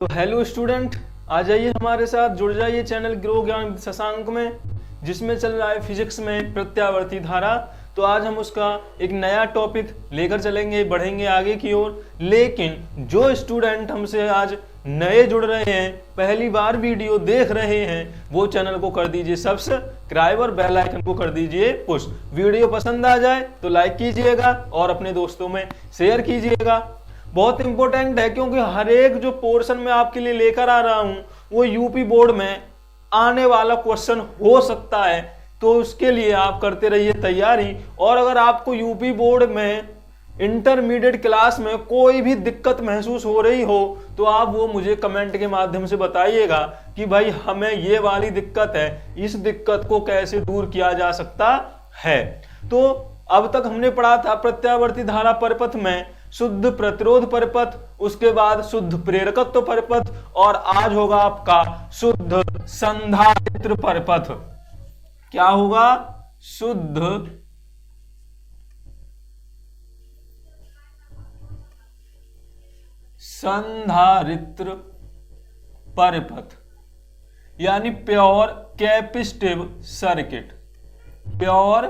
तो hello student, आ जाइए हमारे साथ, जुड़ जाइए चैनल ग्रो ज्ञान शशांक में, जिसमें चल रहा है फिजिक्स में प्रत्यावर्ती धारा। तो आज हम उसका एक नया टॉपिक लेकर चलेंगे, बढ़ेंगे आगे की ओर। लेकिन जो स्टूडेंट हमसे आज नए जुड़ रहे हैं, पहली बार वीडियो देख रहे हैं, वो चैनल को कर दीजिए सब्सक्राइब और बेल आइकन को कर दीजिए पुश। वीडियो पसंद आ जाए तो लाइक कीजिएगा और अपने दोस्तों में शेयर कीजिएगा। बहुत इंपॉर्टेंट है, क्योंकि हर एक जो पोर्शन में आपके लिए लेकर आ रहा हूं वो यूपी बोर्ड में आने वाला क्वेश्चन हो सकता है। तो उसके लिए आप करते रहिए तैयारी। और अगर आपको यूपी बोर्ड में इंटरमीडिएट क्लास में कोई भी दिक्कत महसूस हो रही हो तो आप वो मुझे कमेंट के माध्यम से बताइएगा कि भाई हमें ये वाली दिक्कत है, इस दिक्कत को कैसे दूर किया जा सकता है। तो अब तक हमने पढ़ा था प्रत्यावर्ती धारा परिपथ में शुद्ध प्रतिरोध परिपथ, उसके बाद शुद्ध प्रेरकत्व परिपथ, और आज होगा आपका शुद्ध संधारित्र परिपथ। क्या होगा? शुद्ध संधारित्र परिपथ, यानी pure capacitive circuit. Pure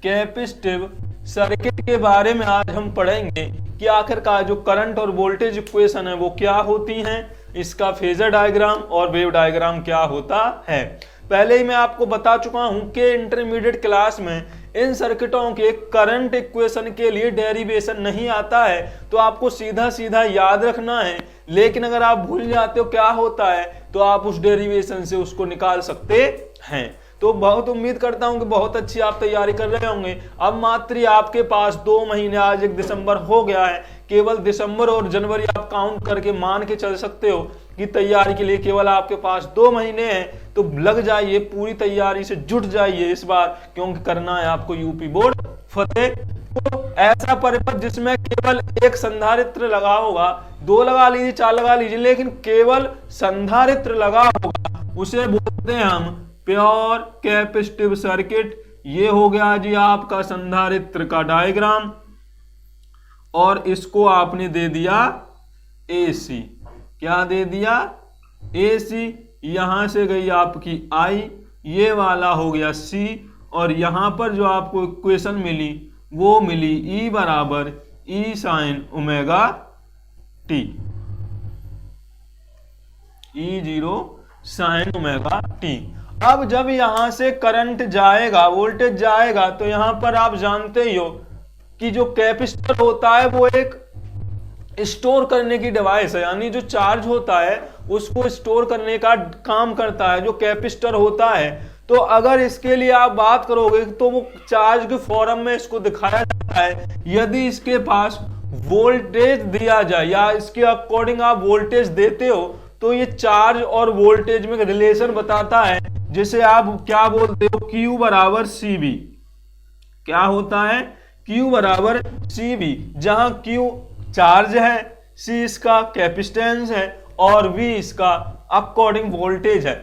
capacitive circuit के बारे में आज हम पढ़ेंगे कि आखिरकार जो करंट और वोल्टेज इक्वेशन है वो क्या होती हैं, इसका फेजर डायग्राम और वेव डायग्राम क्या होता है। पहले ही मैं आपको बता चुका हूं कि इंटरमीडिएट क्लास में इन सर्किटों के करंट इक्वेशन के लिए डेरिवेशन नहीं आता है, तो आपको सीधा सीधा याद रखना है। लेकिन अगर आप भूल जाते हो क्या होता है तो आप उस डेरिवेशन से उसको निकाल सकते हैं। तो बहुत उम्मीद करता हूं कि बहुत अच्छी आप तैयारी कर रहे होंगे। अब मात्र आपके पास 2 महीने, आज 1 दिसंबर हो गया है, केवल दिसंबर और जनवरी आप काउंट करके मान के चल सकते हो कि तैयारी के लिए केवल आपके पास 2 महीने हैं। तो लग जाइए, पूरी तैयारी से जुट जाइए इस बार, क्योंकि करना है आपको यूपी बोर्ड फतेह। तो ऐसा परिपथ जिसमें केवल एक संधारित्र लगा होगा, 2 लगा लीजिए, 4 लगा लीजिए, लेकिन केवल संधारित्र लगा होगा, उसे बोलते हैं हम प्योर कैपेसिटिव सर्किट। ये हो गया जी आपका संधारित्र का डायग्राम, और इसको आपने दे दिया AC। क्या दे दिया? AC। यहां से गई आपकी I, ये वाला हो गया C, और यहां पर जो आपको इक्वेशन मिली वो मिली E बराबर E sin omega t, E0 sin omega t। अब जब यहां से करंट जाएगा, वोल्टेज जाएगा, तो यहां पर आप जानते ही हो कि जो कैपेसिटर होता है वो एक स्टोर करने की डिवाइस है, यानी जो चार्ज होता है उसको स्टोर करने का काम करता है जो कैपेसिटर होता है। तो अगर इसके लिए आप बात करोगे तो वो चार्ज के फॉर्म में इसको दिखाया जाता है। यदि इसके पास वोल्टेज दिया जाए या इसके अकॉर्डिंग आप वोल्टेज देते हो तो ये चार्ज और वोल्टेज में रिलेशन बताता है, जिसे आप क्या बोलते हो? Q बराबर CV। क्या होता है? Q बराबर CV, जहां Q चार्ज है, C इसका कैपेसिटेंस है और V इसका अकॉर्डिंग वोल्टेज है।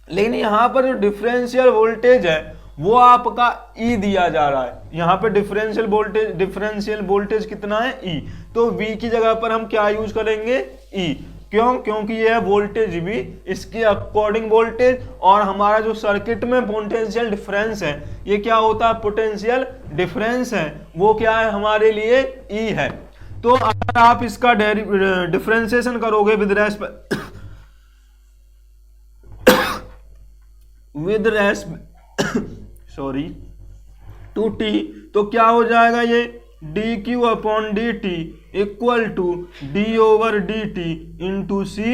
लेकिन यहां पर जो डिफरेंशियल वोल्टेज है वो आपका E दिया जा रहा है। यहां पे डिफरेंशियल वोल्टेज कितना है? E। तो V की जगह पर हम क्या यूज करेंगे? E। क्यों? क्योंकि यह वोल्टेज भी इसके अकॉर्डिंग वोल्टेज, और हमारा जो सर्किट में पोटेंशियल डिफरेंस है, ये क्या होता है? पोटेंशियल डिफरेंस है, वो क्या है हमारे लिए? E है। तो अगर आप इसका डिफरेंशिएशन करोगे विद रेस्पेक्ट टू t, तो क्या हो जाएगा? ये dq upon dt equal to d over dt into c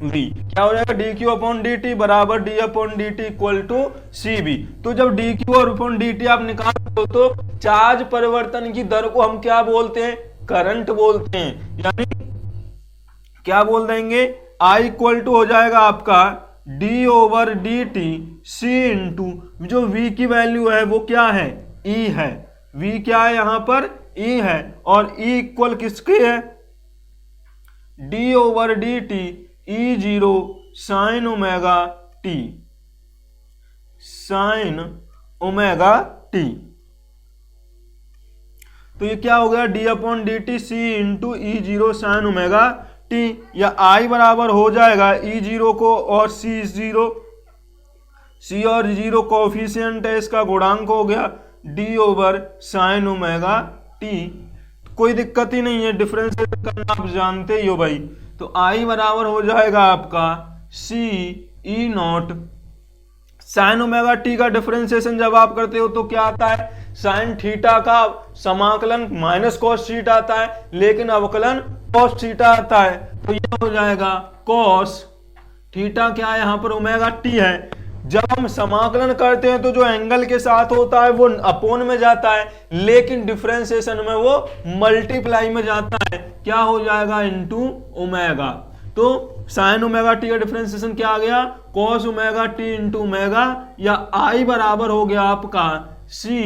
v। क्या हो जाएगा? dq अपॉन dt बराबर d upon dt equal to c v। तो जब dq और अपॉन dt आप निकालते हो तो चार्ज परिवर्तन की दर को हम क्या बोलते हैं? करंट बोलते हैं। यानी क्या बोल देंगे? I इक्वल टू हो जाएगा आपका d over dt c into जो v की वैल्यू है वो क्या है? E है। v क्या है यहां पर? E है। और E इक्वल किसके है? d over dt E0 sign omega t, sign omega t। तो ये क्या हो गया? d upon dt c into E0 sign omega t T, या आई बराबर हो जाएगा ई जीरो को और सी जीरो, सी और जीरो कोफिशिएंट है, इसका गुणांक हो गया D over sign omega T. कोई दिक्कत ही नहीं है, डिफरेंशिएट करना आप जानते ही हो भाई। तो आई बराबर हो जाएगा आपका C E not, sign omega T का डिफरेंशिएशन जब आप करते हो तो क्या आता है, साइन थीटा का समाकलन माइनस कॉस थीटा आता है, लेकिन अवकलन कॉस थीटा आता है। तो ये हो जाएगा कॉस थीटा, क्या है यहाँ पर ओमेगा टी है। जब हम समाकलन करते हैं तो जो एंगल के साथ होता है वो अपोन में जाता है, लेकिन डिफरेंशिएशन में वो मल्टीप्लाई में जाता है, क्या हो जाएगा इनटू ओमेगा। तो साइन ओमेगा टी का डिफरेंशिएशन क्या आ गया, cos omega T into omega, या आई बराबर हो गया आपका C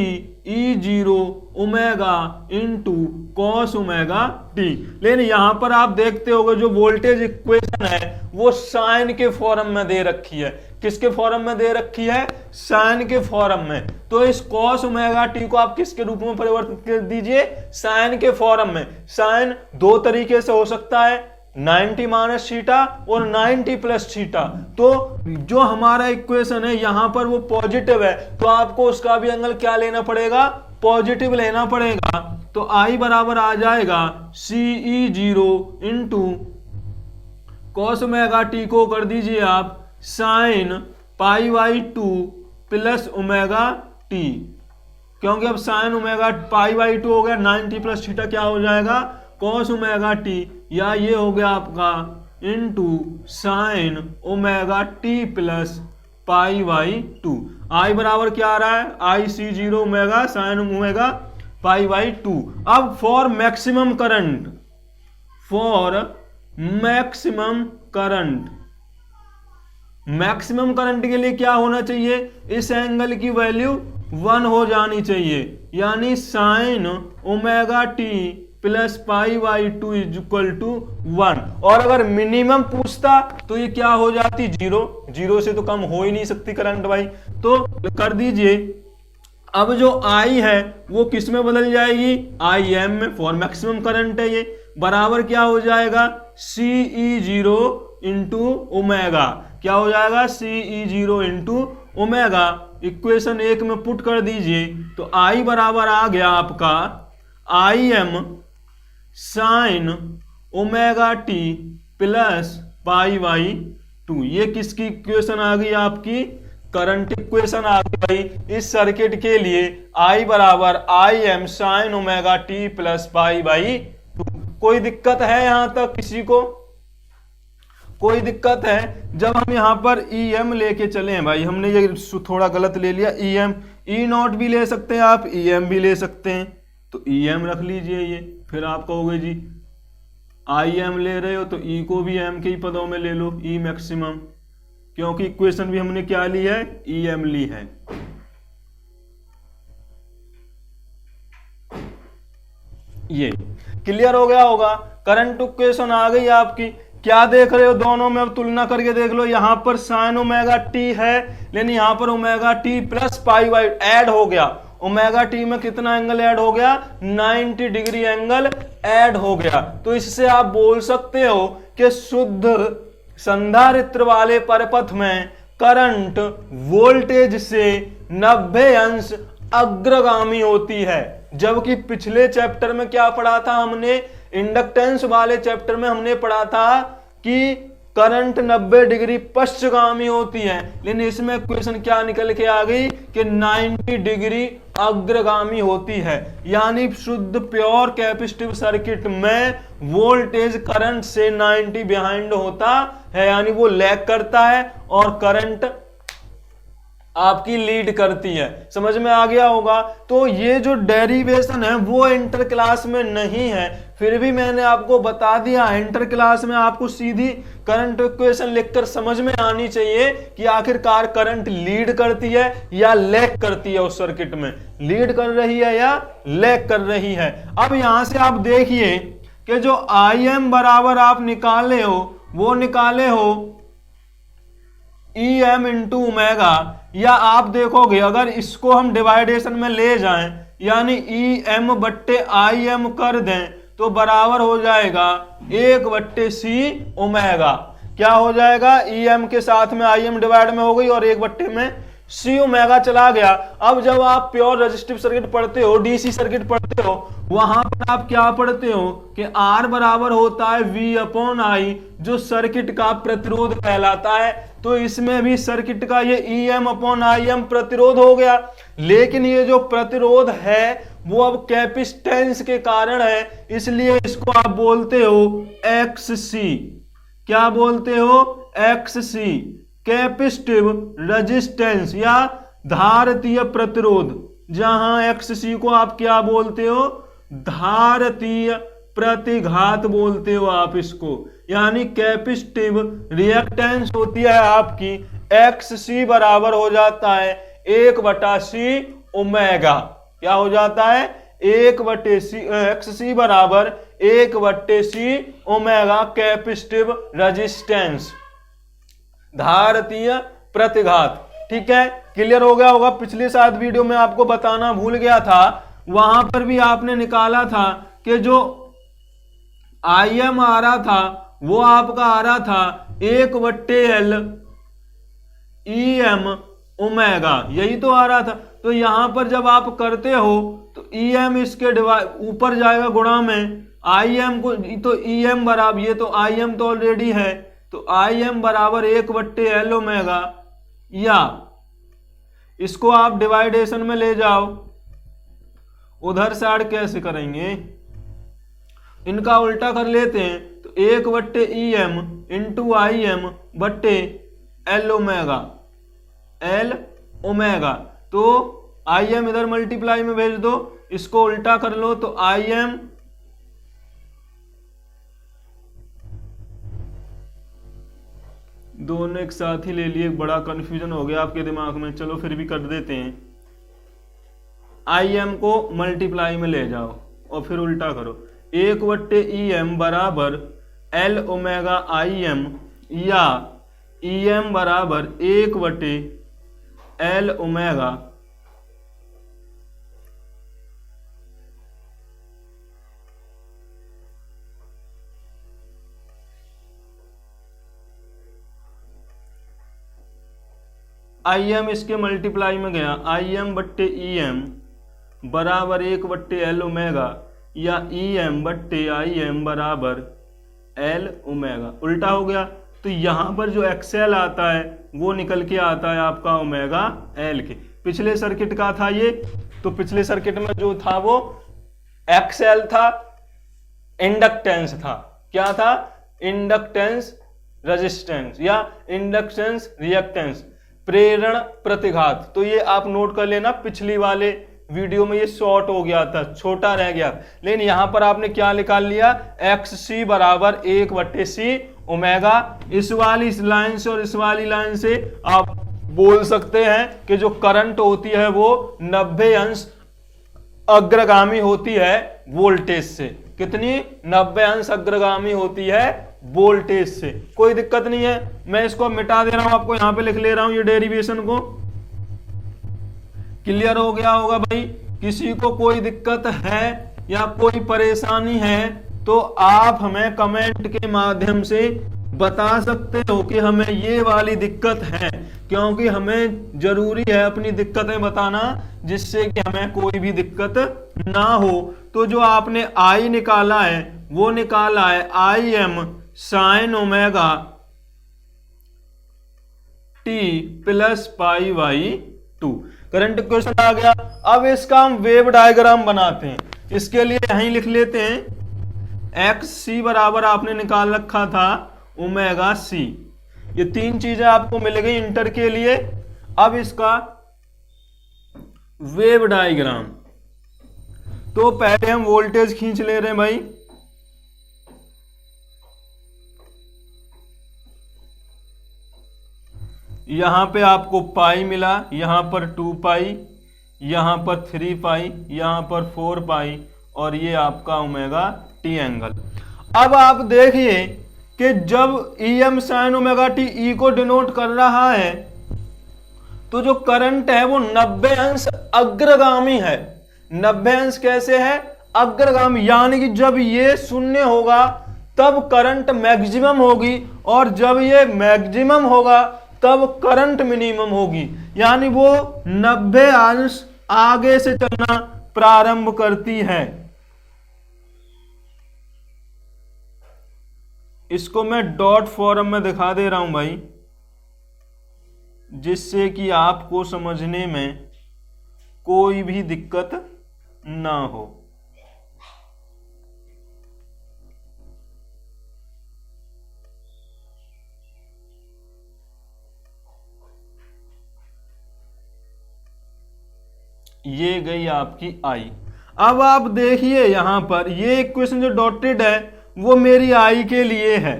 E zero omega into cos omega T. लेकिन यहां पर आप देखते होगे जो वोल्टेज इक्वेशन है वो साइन के फॉर्म में दे रखी है। किसके फॉर्म में दे रखी है, साइन के फॉर्म में। तो इस कॉस ओमेगा टी को आप किसके रूप में परिवर्तित कर दीजिए, साइन के फॉर्म में। साइन दो तरीके से हो सकता है, 90 माइनस थीटा और 90 प्लस थीटा। तो जो हमारा इक्वेशन है यहां पर वो पॉजिटिव है, तो आपको उसका भी एंगल क्या लेना पड़ेगा, पॉजिटिव लेना पड़ेगा। तो आई बराबर आ जाएगा C E zero into cos omega T को कर दीजिए आप sine pi by two plus omega T, क्योंकि अब sine omega pi by two हो गया, 90 प्लस थीटा क्या हो जाएगा कॉस ओमेगा टी, या ये हो गया आपका into sine omega t plus pi by two. I बराबर क्या आ रहा है, I C zero omega sine omega pi by two. अब for maximum current, for maximum current, maximum current के लिए क्या होना चाहिए, इस एंगल की वैल्यू 1 हो जानी चाहिए, यानी sine omega t plus pi by two is equal to 1। और अगर मिनिमम पूछता तो ये क्या हो जाती, जीरो। जीरो से तो कम हो ही नहीं सकती करंट भाई। तो कर दीजिए, अब जो आई है वो किस में बदल जाएगी, आई एम में, फॉर मैक्सिमम करंट है ये, बराबर क्या हो जाएगा C E zero into omega. क्या हो जाएगा C E zero into omega. Equation 1 में पुट कर दीजिए तो आई बराबर आ गया आपका I am sign omega t plus pi by to. ये किसकी इक्वेशन आ गई आपकी, करंट इक्वेशन आ गई भाई। इस सर्किट के लिए आई बराबर I am sign omega t plus pi by to. कोई दिक्कत है यहां तक किसी को, कोई दिक्कत है? जब हम यहां पर ई एम लेके चले हैं भाई, हमने ये थोड़ा गलत ले लिया, ई एम, ई नॉट भी ले सकते हैं आप, ई एम भी ले सकते हैं, तो ई एम रख लीजिए ये। फिर आप कहोगे जी आई एम ले रहे हो तो ई को भी एम के ही पदों में ले लो, ई मैक्सिमम, क्योंकि इक्वेशन भी हमने क्या ली है, ई एम ली है। ये क्लियर हो गया होगा। करंट इक्वेशन आ गई आपकी। क्या देख रहे हो दोनों में, अब तुलना करके देख लो। यहां पर साइन ओमेगा टी है, लेकिन यहां पर omega t plus pi by add हो गया। ओमेगा टी में कितना एंगल ऐड हो गया, 90 डिग्री एंगल ऐड हो गया। तो इससे आप बोल सकते हो कि शुद्ध संधारित्र वाले परपथ में करंट वोल्टेज से 90 अंश अग्रगामी होती है। जबकि पिछले चैप्टर में क्या पढ़ा था हमने, इंडक्टेंस वाले चैप्टर में हमने पढ़ा था कि करंट 90 डिग्री पश्चगामी होती है, लेकिन इसमें इक्वेशन क्या निकल के आ गई कि 90 डिग्री अग्रगामी होती है। यानी शुद्ध प्योर कैपेसिटिव सर्किट में वोल्टेज करंट से 90 बिहाइंड होता है, यानी वो लैग करता है और करंट आपकी लीड करती है। समझ में आ गया होगा। तो ये जो डेरिवेशन है वो इंटर क्लास में नहीं है, फिर भी मैंने आपको बता दिया। इंटर क्लास में आपको सीधी करंट इक्वेशन लिखकर समझ में आनी चाहिए कि आखिरकार करंट लीड करती है या लैग करती है, उस सर्किट में लीड कर रही है या लैग कर रही है। अब यहां से आप देखिए कि जो आई एम बराबर आप निकाले हो वो निकाले हो ई एम इंटू ओमेगा, या आप देखोगे अगर इसको हम डिवाइडेशन में ले जाएं यानी ई एम बट्टे आई एम कर दें तो बराबर हो जाएगा 1/c ओमेगा। क्या हो जाएगा, EM के साथ में IM डिवाइड में हो गई और 1/में C ओमेगा चला गया। अब जब आप प्योर रेजिस्टिव सर्किट पढ़ते हो, DC सर्किट पढ़ते हो, वहां पर आप क्या पढ़ते हो कि R बराबर होता है V/I, जो सर्किट का प्रतिरोध कहलाता है। तो इसमें भी सर्किट का ये EM/IM प्रतिरोध हो गया, लेकिन ये जो प्रतिरोध है वो अब कैपेसिटेंस के कारण है, इसलिए इसको आप बोलते हो XC। क्या बोलते हो, XC, कैपेसिटिव रेजिस्टेंस या धारतीय प्रतिरोध। जहां XC को आप क्या बोलते हो, धारतीय प्रतिघात बोलते हो आप इसको, यानी कैपेसिटिव रिएक्टेंस होती है आपकी। XC बराबर हो जाता है 1/c ओमेगा। क्या हो जाता है, 1/c, XC बराबर 1/c ओमेगा कैपेसिटिव रेजिस्टेंस, धारतीय प्रतिघात। ठीक है, क्लियर हो गया होगा। पिछले शायद वीडियो में आपको बताना भूल गया था, वहां पर भी आपने निकाला था कि जो IM आ रहा था वो आपका आ रहा था 1/L EM ओमेगा, यही तो आ रहा था। तो यहां पर जब आप करते हो तो EM इसके ऊपर जाएगा गुणा में IM को, तो EM बराबर, ये तो IM तो ऑलरेडी है, तो IM बराबर 1/L ओमेगा, या इसको आप डिवाइडेशन में ले जाओ। उधर साइड कैसे करेंगे, इनका उल्टा कर लेते हैं, तो 1/EM इंटू IM बट्टे L ओमेगा, L ओमेगा। तो IM इधर मल्टीप्लाई में भेज दो, इसको उल्टा कर लो, तो IM दोनों एक साथ ही ले लिए, बड़ा कंफ्यूजन हो गया आपके दिमाग में, चलो फिर भी कर देते हैं। IM को मल्टीप्लाई में ले जाओ और फिर उल्टा करो, 1/EM बराबर L ओमेगा IM, या EM बराबर 1/L ओमेगा IM इसके मल्टीप्लाई में गया, IM/EM बराबर 1/L ओमेगा, या EM/IM बराबर L ओमेगा। उल्टा हो गया, तो यहां पर जो XL आता है वो निकल के आता है आपका ओमेगा L के। पिछले सर्किट का था ये, तो पिछले सर्किट में जो था वो XL था, इंडक्टेंस था। क्या था, इंडक्टेंस रेजिस्टेंस या इंडक्टेंस रिएक्टेंस, प्रेरण प्रतिघात। तो ये आप नोट कर लेना, पिछली वाले वीडियो में ये शॉर्ट हो गया था, छोटा रह गया, लेकिन यहां पर आपने क्या निकाल लिया, XC बराबर 1/c ओमेगा। इस वाली लाइन से और इस वाली लाइन से आप बोल सकते हैं कि जो करंट होती है वो 90 अंश अग्रगामी होती है वोल्टेज से। कितनी, 90 अंश अग्रगामी होती है वोल्टेज से। कोई दिक्कत नहीं है, मैं इसको मिटा दे रहा हूं, आपको यहां पे लिख ले रहा हूं ये डेरिवेशन को। क्लियर हो गया होगा भाई। किसी को कोई दिक्कत है या कोई परेशानी है तो आप हमें कमेंट के माध्यम से बता सकते हो कि हमें ये वाली दिक्कत है, क्योंकि हमें जरूरी है अपनी दिक्कतें बताना, जिससे कि हमें कोई भी दिक्कत ना हो। तो जो आपने I निकाला है वो निकाला है IM sine omega t plus π/2। Current equation आ गया। अब इसका हम वेव डायग्राम बनाते हैं, इसके लिए यहीं लिख लेते हैं XC बराबर आपने निकाल रखा था ओमेगा C। ये तीन चीजें आपको मिल गई इंटर के लिए। अब इसका वेव डायग्राम, तो पहले हम वोल्टेज खींच ले रहे हैं भाई। यहां पे आपको पाई मिला, यहां पर 2 पाई, यहां पर 3 पाई, यहां पर 4 पाई, और ये आपका ओमेगा टी एंगल। अब आप देखिए कि जब EM sign omega T E को डिनोट कर रहा है तो जो करंट है वो 90 अंश अग्रगामी है। 90 अंश कैसे है, अग्रगामी, यानी कि जब ये शून्य होगा तब करंट मैक्सिमम होगी, और जब ये मैक्सिमम होगा तब करंट मिनिमम होगी, यानी वो 90 अंश आगे से चलना प्रारंभ करती है। इसको मैं डॉट फॉर्म में दिखा दे रहा हूं भाई, जिससे कि आपको समझने में कोई भी दिक्कत ना हो। ये गई आपकी आई। अब आप देखिए यहां पर ये इक्वेशन जो डॉटेड है वो मेरी आई के लिए है।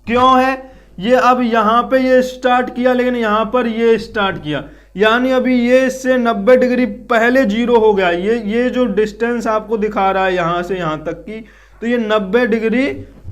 क्यों है ये? अब यहां पे ये स्टार्ट किया, लेकिन यहां पर ये स्टार्ट किया, यानी अभी ये इससे 90 डिग्री पहले जीरो हो गया। ये जो डिस्टेंस आपको दिखा रहा है यहां से यहां तक की, तो ये 90 डिग्री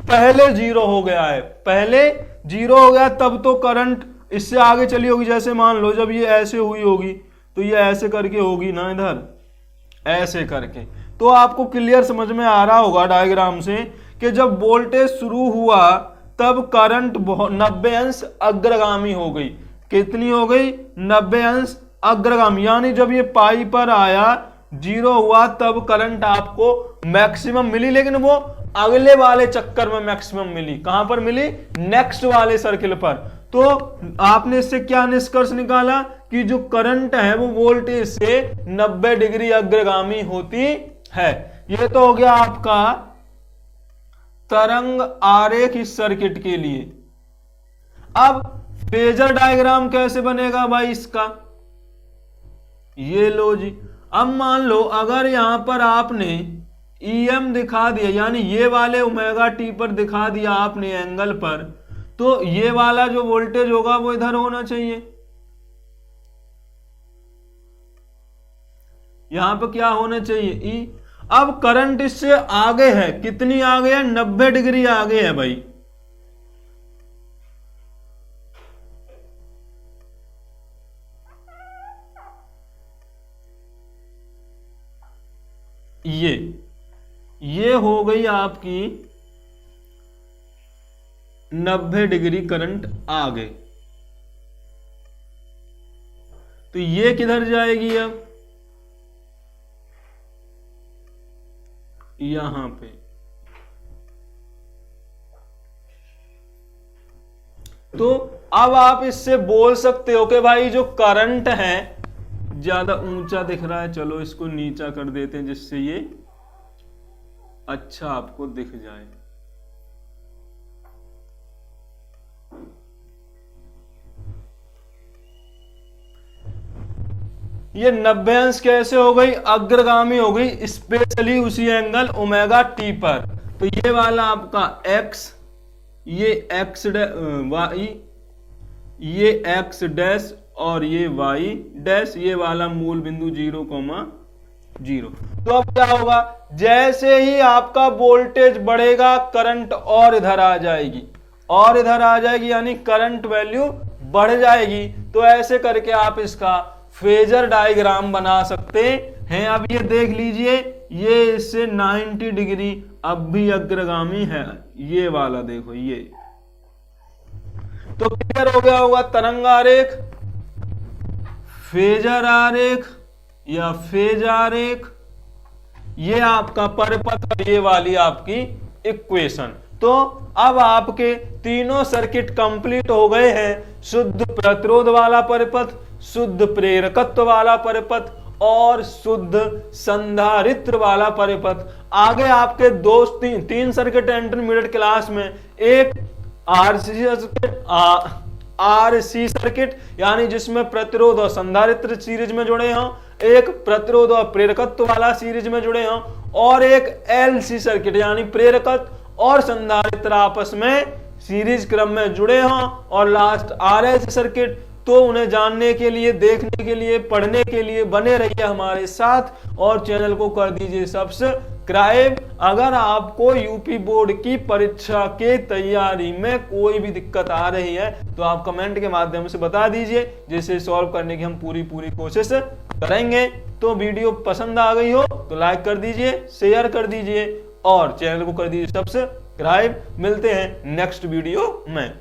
पहले जीरो हो गया है। पहले जीरो हो गया तब तो करंट इससे आगे चली होगी। जैसे मान लो जब ये ऐसे हुई होगी तो ये ऐसे करके होगी ना, इधर ऐसे करके। तो आपको क्लियर समझ में आ रहा होगा डायग्राम से कि जब वोल्टेज शुरू हुआ तब करंट 90 अंश अग्रगामी हो गई। कितनी हो गई? 90 अंश अग्रगामी, यानी जब ये पाई पर आया जीरो हुआ तब करंट आपको मैक्सिमम मिली, लेकिन वो अगले वाले चक्कर में मैक्सिमम मिली। कहां पर मिली? नेक्स्ट वाले सर्किल पर। तो आपने इससे क्या निष्कर्ष निकाला कि जो करंट है वो वोल्टेज से 90 डिग्री अग्रगामी होती है। ये तो हो गया आपका तरंग आरेख इस सर्किट के लिए। अब फेजर डायग्राम कैसे बनेगा भाई इसका? ये लो जी, अब मान लो अगर यहां पर आपने EM दिखा दिया, यानी ये वाले ओमेगा टी पर दिखा दिया आपने एंगल पर, तो ये वाला जो वोल्टेज होगा वो इधर होना चाहिए। यहां पर क्या होना चाहिए? E। अब करंट इससे आगे है, कितनी आगे है? 90 डिग्री आगे है भाई। ये हो गई आपकी 90 डिग्री करंट आगे। तो ये किधर जाएगी? अब यहां पे। तो अब आप इससे बोल सकते हो कि भाई जो करंट है, ज्यादा ऊंचा दिख रहा है, चलो इसको नीचा कर देते हैं जिससे ये अच्छा आपको दिख जाए। ये 90 अंश कैसे हो गई? अग्रगामी हो गई, स्पेशली उसी एंगल ओमेगा टी पर। तो ये वाला आपका x, ये x वाई, ये x डैश और ये y डैश, ये वाला मूल बिंदु 0,0। तो अब क्या होगा? जैसे ही आपका वोल्टेज बढ़ेगा करंट और इधर आ जाएगी, और इधर आ जाएगी, यानी करंट वैल्यू बढ़ जाएगी। तो ऐसे करके आप इसका फेजर डायग्राम बना सकते हैं। अब ये देख लीजिए, ये इससे 90 डिग्री अब भी अग्रगामी है, ये वाला देखो ये। तो क्लियर हो गया होगा तरंग आरेख, फेजर आरेख या फेज आरेख, ये आपका परिपथ और ये वाली आपकी इक्वेशन। तो अब आपके तीनों सर्किट कंप्लीट हो गए हैं। शुद्ध प्रतिरोध वाला परिपथ, शुद्ध प्रेरकत्व वाला परिपथ और शुद्ध संधारित्र वाला परिपथ। आगे आपके तीन सर्किट इंटरमीडिएट क्लास में, एक आरसी सर्किट यानी जिसमें प्रतिरोध और संधारित्र सीरीज में जुड़े हों, एक प्रतिरोध और प्रेरकत्व वाला सीरीज में जुड़े हों, और एक एलसी सर्किट यानी प्रेरकत्व और संधारित्र आपस में सीरीज क्रम में जुड़े हों, और लास्ट आरएसी सर्किट। तो उन्हें जानने के लिए, देखने के लिए, पढ़ने के लिए बने रहिए हमारे साथ और चैनल को कर दीजिए सब्सक्राइब। अगर आपको यूपी बोर्ड की परीक्षा के तैयारी में कोई भी दिक्कत आ रही है तो आप कमेंट के माध्यम से बता दीजिए, जिसे सॉल्व करने की हम पूरी कोशिश करेंगे। तो वीडियो पसंद आ गई हो तो लाइक कर दीजिए, शेयर कर दीजिए और चैनल को कर दीजिए सब्सक्राइब। मिलते हैं नेक्स्ट वीडियो में।